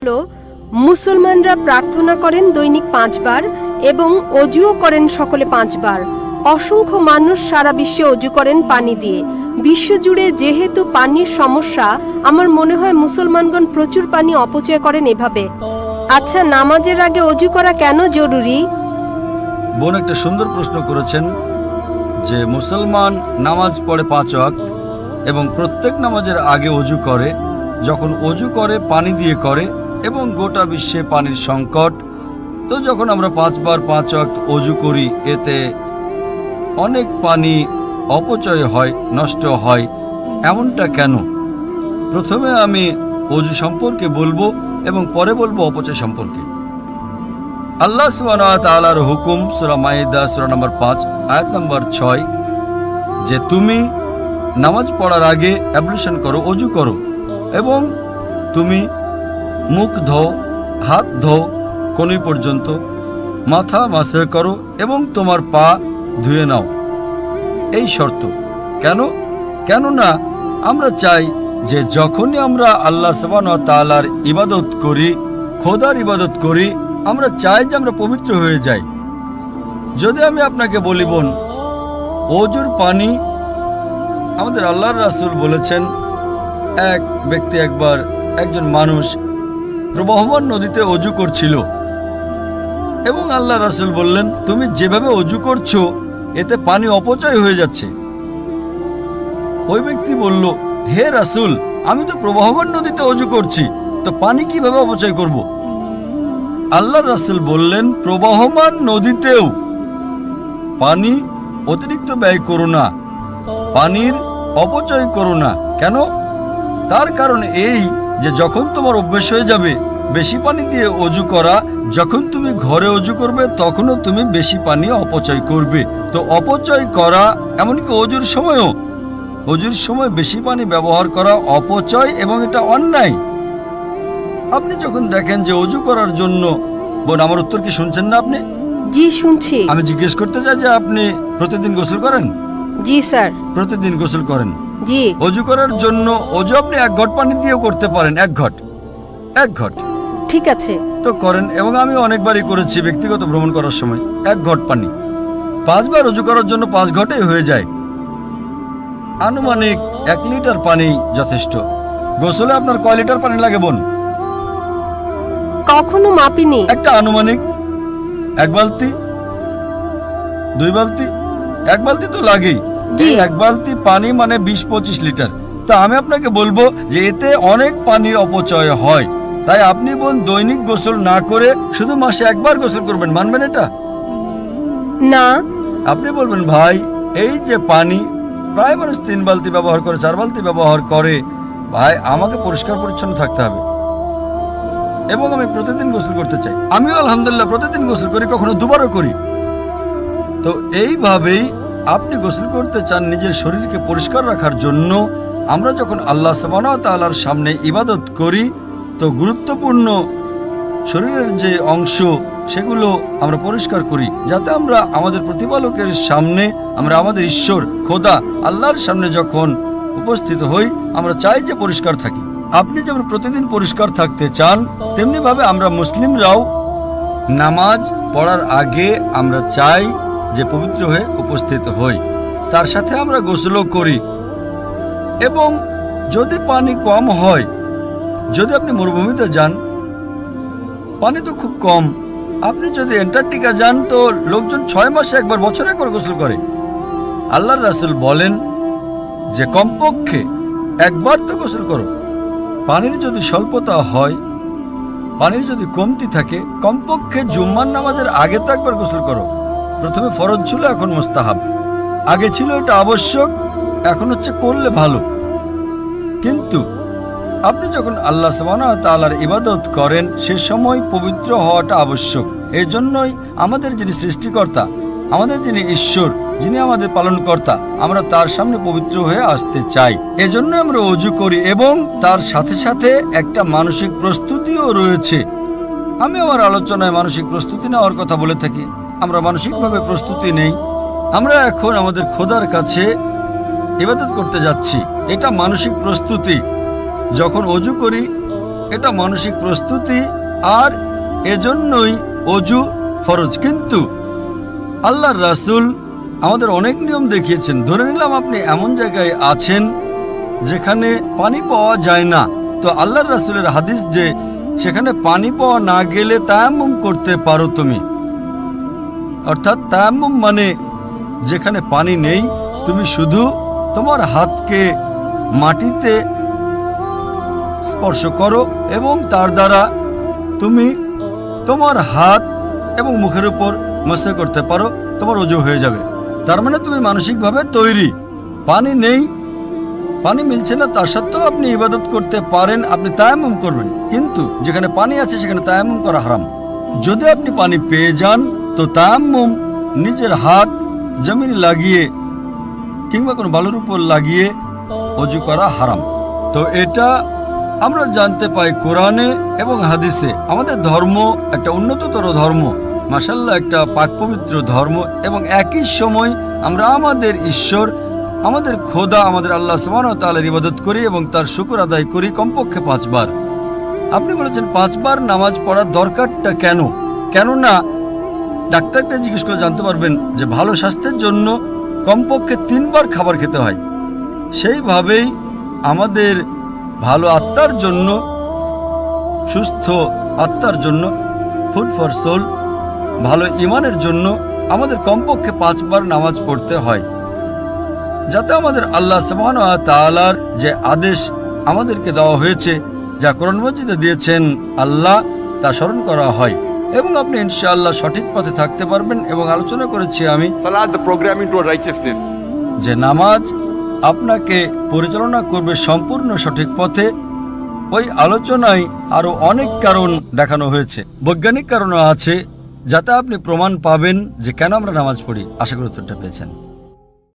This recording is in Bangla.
হলো মুসলমানরা প্রার্থনা করেন দৈনিক 5 বার এবং অজুও করেন সকলে 5 বার। অসংখ্য মানুষ সারা বিশ্বে অজু করেন পানি দিয়ে। বিশ্বজুড়ে যেহেতু পানির সমস্যা, আমার মনে হয় মুসলমানগণ প্রচুর পানি অপচয় করেন এভাবে। আচ্ছা, নামাজের আগে অজু করা কেন জরুরি? বোন একটা সুন্দর প্রশ্ন করেছেন যে মুসলমান নামাজ পড়ে 5 ওয়াক্ত এবং প্রত্যেক নামাজের আগে অজু করে। যখন অজু করে পানি দিয়ে করে এবং গোটা বিশ্বে পানির সংকট, তো যখন আমরা 5 বার 5 ওয়াক্ত অজু করি এতে অনেক পানি অপচয় হয়, নষ্ট হয়। এমনটা কেন? প্রথমে আমি অজু সম্পর্কে বলবো এবং পরে বলবো অপচয় সম্পর্কে। আল্লাহ সুবহানাহু ওয়া তাআলার হুকুম সূরা মাইদা সূরা নম্বর 5 আয়াত নম্বর 6 যে তুমি নামাজ পড়ার আগে অ্যাবলিউশন করো, অজু করো এবং তুমি মুখ ধোও, হাত ধোও কনুই পর্যন্ত, মাথা মাসে করো এবং তোমার পা ধুয়ে নাও। এই শর্ত কেন? কেননা আমরা চাই যে যখনই আমরা আল্লাহ সুবহানাহু ওয়া তাআলার ইবাদত করি, খোদার ইবাদত করি, আমরা চাই যে আমরা পবিত্র হয়ে যাই। যদি আমি আপনাকে বলি বোন, অজুর পানি আমাদের আল্লাহর রাসূল বলেছেন, এক ব্যক্তি একবার একজন মানুষ প্রবাহমান নদীতে অজু করছিল এবং আল্লাহ রাসূল বললেন, তুমি যেভাবে অজু করছো এতে পানি অপচয় হয়ে যাচ্ছে। ওই ব্যক্তি বলল, হে রাসূল, আমি তো প্রবাহমান নদীতে অজু করছি, তো পানি কিভাবে অপচয় করব? আল্লাহ রাসূল বললেন, প্রবাহমান নদীতেও পানি অতিরিক্ত ব্যয় করো না, পানির অপচয় করো না। কেন? তার কারণ এই যে যখন তোমার অভ্যেস হয়ে যাবে বেশি পানি দিয়ে অজু করা, যখন তুমি ঘরে অজু করবে তখনও তুমি বেশি পানি অপচয় করবে। তো অপচয় করা, এমনকি অজুর সময়ও, অজুর সময় বেশি পানি ব্যবহার করা অপচয় এবং এটা অন্যায়। আপনি যখন দেখেন যে অজু করার জন্য, বোন আমার উত্তর কি শুনছেন না আপনি? জি, শুনছি। আমি জিজ্ঞেস করতে চাই যে আপনি প্রতিদিন গোসল করেন? জি স্যার। প্রতিদিন গোসল করেন? জি। অজু করার জন্য অজু আপনি 1 ঘট পানি দিয়েও করতে পারেন, 1 ঘট। ঠিক আছে। তো করেন, এবং আমি অনেকবারই করেছি ব্যক্তিগত ভ্রমণ করার সময়। 1 ঘট পানি 5 বার অজু করার জন্য 5 ঘটেই হয়ে যায়। আনুমানিক 1 লিটার পানি যথেষ্ট। গোসলে আপনার কয় লিটার পানি লাগে বোন? কখনো মাপিনি। একটা আনুমানিক 1 বালতি, 2 বালতি, 1 বালতি তো লাগেই। জি। 1 বালতি পানি মানে 20-25 লিটার। তো আমি আপনাকে বলবো যে এতে অনেক পানি অপচয় হয়। তাই আপনি বোন দৈনিক গোসল না করে শুধু মাসে 1 বার গোসল করবেন, মানবেন এটা? না। আপনি বলবেন, ভাই এই যে পানি প্রায় মানুষ 3 বালতি ব্যবহার করে, 4 বালতি ব্যবহার করে, ভাই আমাকে পরিষ্কার পরিচ্ছন্ন থাকতে হবে এবং আমি প্রতিদিন গোসল করতে চাই। আমিও আলহামদুলিল্লাহ প্রতিদিন গোসল করি, কখনো 2 বারও করি। তো এইভাবেই আপনি গোসল করতে চান নিজের শরীরকে পরিষ্কার রাখার জন্য। আমরা যখন আল্লাহ সুবহানাহু ওয়া তাআলার সামনে ইবাদত করি তো গুরুত্বপূর্ণ শরীরের যে অংশ সেগুলো আমরা পরিষ্কার করি, যাতে আমরা আমাদের প্রতিপালকের সামনে, আমরা আমাদের ঈশ্বর খোদা আল্লাহর সামনে যখন উপস্থিত হই আমরা চাই যে পরিষ্কার থাকি। আপনি যেমন প্রতিদিন পরিষ্কার থাকতে চান, তেমনিভাবে আমরা মুসলিমরাও নামাজ পড়ার আগে আমরা চাই যে পবিত্র হয়ে উপস্থিত হই। তার সাথে আমরা গোসলও করি। এবং যদি পানি কম হয়, যদি আপনি মরুভূমিতে যান পানি তো খুব কম, আপনি যদি অ্যান্টার্কটিকা যান তো লোকজন 6 মাসে একবার, বছরে একবার গোসল করে। আল্লাহর রাসূল বলেন যে কমপক্ষে 1 বার তো গোসল করো। পানির যদি স্বল্পতা হয়, পানির যদি কমতি থাকে, কমপক্ষে জুম্মার নামাজের আগে তো 1 বার গোসল করো। প্রথমে ফরজ ছিল, এখন মুস্তাহাব। আগে ছিল এটা আবশ্যক, এখন হচ্ছে করলে ভালো। কিন্তু আপনি যখন আল্লাহ সুবহানাহু ওয়া তাআলার ইবাদত করেন সে সময় পবিত্র হওয়াটা আবশ্যক। এই জন্যই আমাদের যিনি সৃষ্টিকর্তা, আমাদের যিনি ঈশ্বর, যিনি আমাদের পালনকর্তা, আমরা তার সামনে পবিত্র হয়ে আসতে চাই। এজন্য আমরা অজু করি এবং তার সাথে সাথে একটা মানসিক প্রস্তুতিও রয়েছে। আমি আমার আলোচনায় মানসিক প্রস্তুতি নেওয়ার কথা বলে থাকি। আমরা মানসিকভাবে প্রস্তুতি নেই। আমরা এখন আমাদের খোদার কাছে ইবাদত করতে যাচ্ছি, এটা মানসিক প্রস্তুতি। যখন অজু করি এটা মানসিক প্রস্তুতি, আর এজন্যই অজু ফরজ। কিন্তু আল্লাহর রাসূল আমাদের অনেক নিয়ম দেখিয়েছেন। ধরে নিলাম আপনি এমন জায়গায় আছেন যেখানে পানি পাওয়া যায় না, তো আল্লাহর রাসূলের হাদিস যে সেখানে পানি পাওয়া না গেলে তায়াম্মুম করতে পারো তুমি। অর্থাৎ তায়াম্মুম মানে যেখানে পানি নেই তুমি শুধু তোমার হাতকে মাটিতে স্পর্শ করো এবং তার দ্বারা তুমি তোমার হাত এবং মুখের উপর মসা করতে পারো, তোমার ওযু হয়ে যাবে। তার মানে তুমি মানসিকভাবে তৈরি। পানি নেই, পানি মিলছে না, তার সত্ত্বেও আপনি ইবাদত করতে পারেন, আপনি তায়াম্মুম করবেন। কিন্তু যেখানে পানি আছে সেখানে তায়াম্মুম করা হারাম। যদি আপনি পানি পেয়ে যান তো তায়াম্মুম নিজের হাত জমিনে লাগিয়ে কিংবা কোনো বালুর উপর লাগিয়ে ওযু করা হারাম। তো এটা আমরা জানতে পাই কোরআনে এবং হাদিসে। আমাদের ধর্ম একটা উন্নততর ধর্ম, মাশাআল্লাহ একটা পাক পবিত্র ধর্ম, এবং একই সময় আমরা আমাদের ঈশ্বর, আমাদের খোদা, আমাদের আল্লাহ সুবহানাহু ওয়া তাআলার ইবাদত করি এবং তার শুকর আদায় করি কমপক্ষে 5 বার। আপনি বলেছেন 5 বার নামাজ পড়ার দরকারটা কেন? কেননা ডাক্তারকে জিজ্ঞেস করে জানতে পারবেন যে ভালো স্বাস্থ্যের জন্য কমপক্ষে 3 বার খাবার খেতে হয়। সেইভাবেই আমাদের ভালো আত্মার জন্য, সুস্থ আত্মার জন্য, ফুড ফর সোল, ভালো ঈমানের জন্য আমাদের কমপক্ষে 5 বার নামাজ পড়তে হয়, যাতে আমাদের আল্লাহ সুবহানাহু ওয়া তাআলার যে আদেশ আমাদেরকে দেওয়া হয়েছে, যা কোরআন মাজিদে দিয়েছেন আল্লাহ, তা স্মরণ করা হয়। এবং আপনি ইনশাআল্লাহ সঠিক পথে থাকতে পারবেন। এবং আলোচনা করেছি আমি Salat, the program into righteousness. যে নামাজ আপনাকে পরিচালনা করবে সম্পূর্ণ সঠিক পথে। ওই আলোচনায় আরো অনেক কারণ দেখানো হয়েছে, বৈজ্ঞানিক কারণও আছে, যাতে আপনি প্রমাণ পাবেন যে কেন আমরা নামাজ পড়ি। আশা করি উত্তরটা পেয়েছেন।